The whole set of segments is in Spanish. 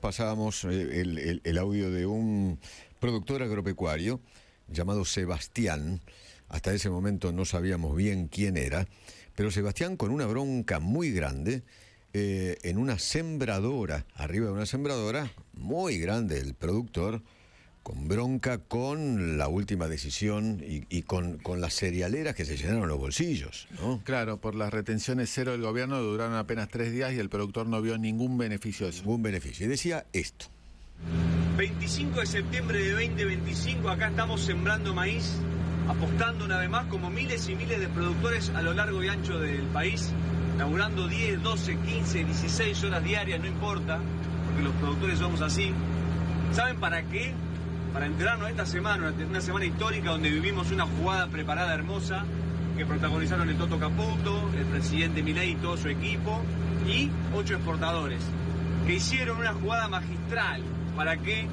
pasábamos el audio de un productor agropecuario llamado Sebastián. Hasta ese momento no sabíamos bien quién era, pero Sebastián, con una bronca muy grande, en una sembradora, arriba de una sembradora, muy grande el productor, con bronca con la última decisión y con las cerealeras que se llenaron los bolsillos, ¿no? Claro, por las retenciones cero del gobierno duraron apenas 3 días y el productor no vio ningún beneficio de eso. Ningún beneficio. Y decía esto. 25 de septiembre de 2025, acá estamos sembrando maíz, apostando una vez más como miles y miles de productores a lo largo y ancho del país, laburando 10, 12, 15, 16 horas diarias, no importa, porque los productores somos así. ¿Saben para qué? Para enterarnos esta semana, una semana histórica donde vivimos una jugada preparada hermosa que protagonizaron el Toto Caputo, el presidente Milei y todo su equipo, y 8 exportadores, que hicieron una jugada magistral para que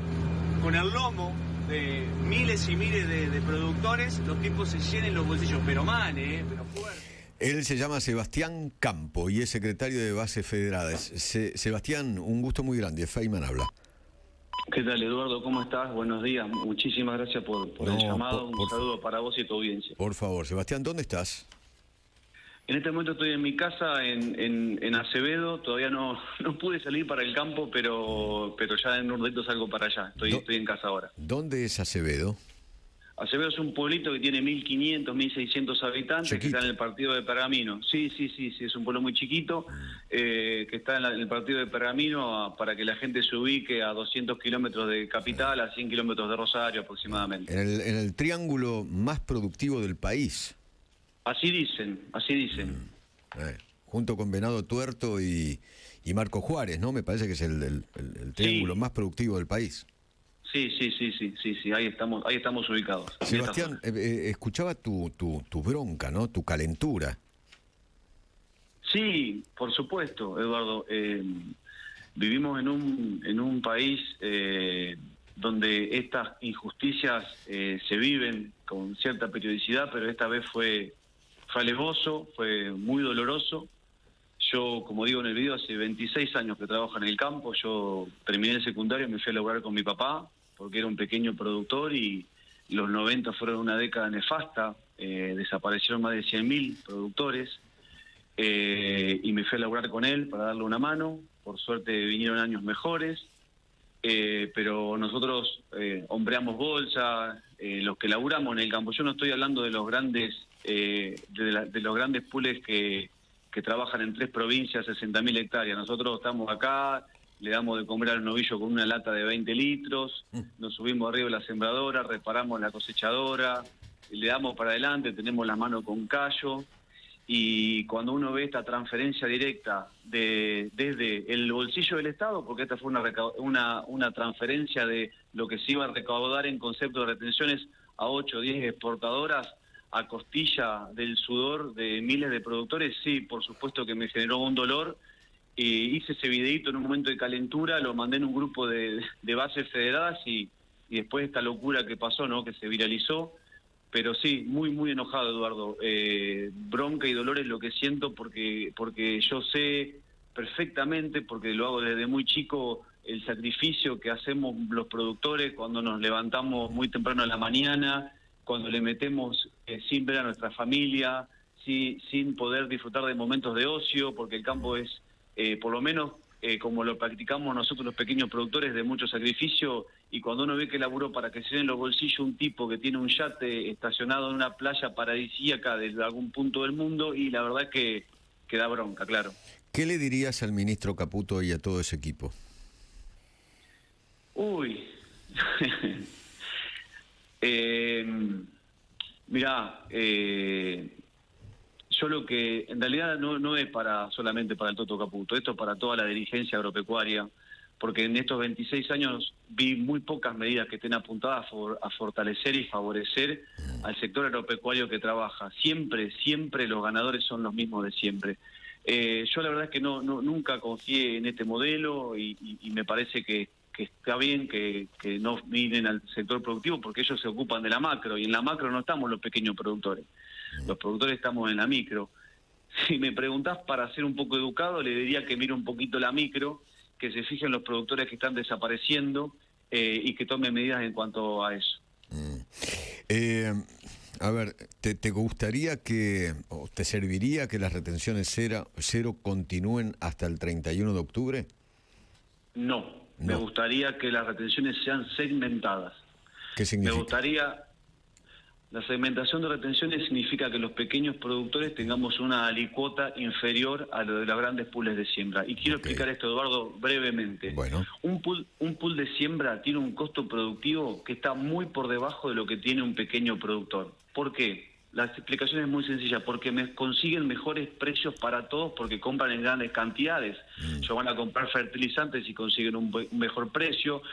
con el lomo de miles y miles de productores los tipos se llenen los bolsillos, pero mal, pero fuerte. Él se llama Sebastián Campo y es secretario de Bases Federadas. Sebastián, un gusto muy grande. Feynman habla. ¿Qué tal, Eduardo? ¿Cómo estás? Buenos días. Muchísimas gracias por el llamado. Un saludo para vos y tu audiencia. Por favor, Sebastián, ¿dónde estás? En este momento estoy en mi casa en Acevedo. Todavía no pude salir para el campo, pero ya en un ratito salgo para allá. Estoy en casa ahora. ¿Dónde es Acevedo? Acevedo es un pueblito que tiene 1.500, 1.600 habitantes, Chiquito. que está en el partido de Pergamino. Sí, es un pueblo muy chiquito, que está en el partido de Pergamino, para que la gente se ubique a 200 kilómetros de capital, a 100 kilómetros de Rosario aproximadamente. En el triángulo más productivo del país. Así dicen. Junto con Venado Tuerto y Marco Juárez, ¿no? Me parece que es el triángulo más productivo del país. Sí, ahí estamos ubicados. Sebastián, escuchaba tu bronca, ¿no? Tu calentura. Sí, por supuesto, Eduardo. Vivimos en un país donde estas injusticias se viven con cierta periodicidad, pero esta vez fue alevoso, fue muy doloroso. Yo, como digo en el video, hace 26 años que trabajo en el campo. Yo terminé el secundario y me fui a laburar con mi papá, porque era un pequeño productor y los 90 fueron una década nefasta. Desaparecieron más de 100.000 productores y me fui a laburar con él para darle una mano. Por suerte vinieron años mejores, pero nosotros hombreamos bolsa, los que laburamos en el campo. Yo no estoy hablando de los grandes de los grandes pools que trabajan en 3 provincias, 60.000 hectáreas. Nosotros estamos acá, le damos de comer al novillo con una lata de 20 litros, nos subimos arriba de la sembradora, reparamos la cosechadora, le damos para adelante, tenemos la mano con callo, y cuando uno ve esta transferencia directa desde el bolsillo del Estado, porque esta fue una transferencia de lo que se iba a recaudar en concepto de retenciones a 8 o 10 exportadoras, a costilla del sudor de miles de productores, sí, por supuesto que me generó un dolor. Hice ese videíto en un momento de calentura, lo mandé en un grupo de bases federadas y después esta locura que pasó, ¿no? Que se viralizó. Pero sí, muy enojado, Eduardo. Bronca y dolor es lo que siento porque yo sé perfectamente, porque lo hago desde muy chico, el sacrificio que hacemos los productores cuando nos levantamos muy temprano a la mañana, cuando le metemos sin ver a nuestra familia, sin poder disfrutar de momentos de ocio, porque el campo es, por lo menos como lo practicamos nosotros los pequeños productores, de mucho sacrificio, y cuando uno ve que laburó para que se den los bolsillos un tipo que tiene un yate estacionado en una playa paradisíaca de algún punto del mundo, y la verdad que da bronca, claro. ¿Qué le dirías al ministro Caputo y a todo ese equipo? Uy... Mirá, yo lo que en realidad no es solamente para el Toto Caputo, esto es para toda la dirigencia agropecuaria, porque en estos 26 años vi muy pocas medidas que estén apuntadas a fortalecer y favorecer al sector agropecuario que trabaja. Siempre los ganadores son los mismos de siempre. Yo la verdad es que nunca confié en este modelo y me parece que está bien que no miren al sector productivo, porque ellos se ocupan de la macro, y en la macro no estamos los pequeños productores. Los productores estamos en la micro. Si me preguntás para ser un poco educado, le diría que mire un poquito la micro, que se fijen los productores que están desapareciendo y que tomen medidas en cuanto a eso. A ver, ¿te gustaría o te serviría que las retenciones cero continúen hasta el 31 de octubre? No, me gustaría que las retenciones sean segmentadas. ¿Qué significa? Me gustaría... La segmentación de retenciones significa que los pequeños productores tengamos una alicuota inferior a lo de los grandes pools de siembra. Y quiero explicar esto, Eduardo, brevemente. Bueno. Un pool de siembra tiene un costo productivo que está muy por debajo de lo que tiene un pequeño productor. ¿Por qué? La explicación es muy sencilla, porque consiguen mejores precios para todos porque compran en grandes cantidades. Ellos van a comprar fertilizantes y consiguen un mejor precio,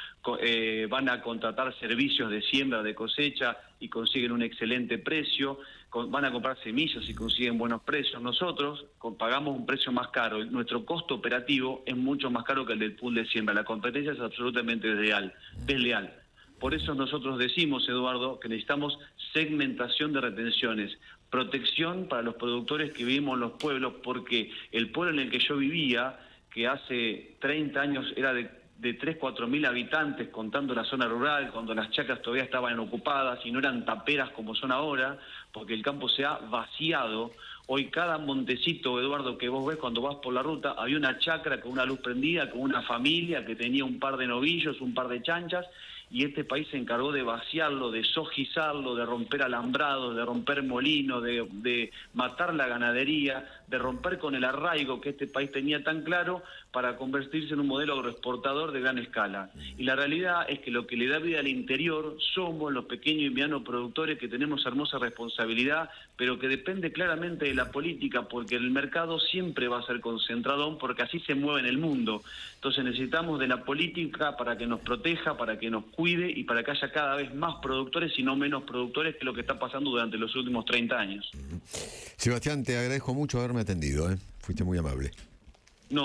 van a contratar servicios de siembra, de cosecha y consiguen un excelente precio, van a comprar semillas y consiguen buenos precios. Nosotros pagamos un precio más caro, nuestro costo operativo es mucho más caro que el del pool de siembra. La competencia es absolutamente desleal. Por eso nosotros decimos, Eduardo, que necesitamos segmentación de retenciones, protección para los productores que vivimos en los pueblos, porque el pueblo en el que yo vivía, que hace 30 años era de 3.000 a 4.000 habitantes, contando la zona rural, cuando las chacras todavía estaban ocupadas y no eran taperas como son ahora, porque el campo se ha vaciado. Hoy cada montecito, Eduardo, que vos ves cuando vas por la ruta, había una chacra con una luz prendida, con una familia que tenía un par de novillos, un par de chanchas, y este país se encargó de vaciarlo, de sojizarlo, de romper alambrados, de romper molinos, de matar la ganadería, de romper con el arraigo que este país tenía tan claro para convertirse en un modelo agroexportador de gran escala. Y la realidad es que lo que le da vida al interior somos los pequeños y medianos productores que tenemos hermosa responsabilidad, pero que depende claramente de la política, porque el mercado siempre va a ser concentrado, porque así se mueve en el mundo. Entonces necesitamos de la política para que nos proteja, para que nos cuide y para que haya cada vez más productores y no menos productores, que es lo que está pasando durante los últimos 30 años. Sebastián, te agradezco mucho haberme atendido, Fuiste muy amable.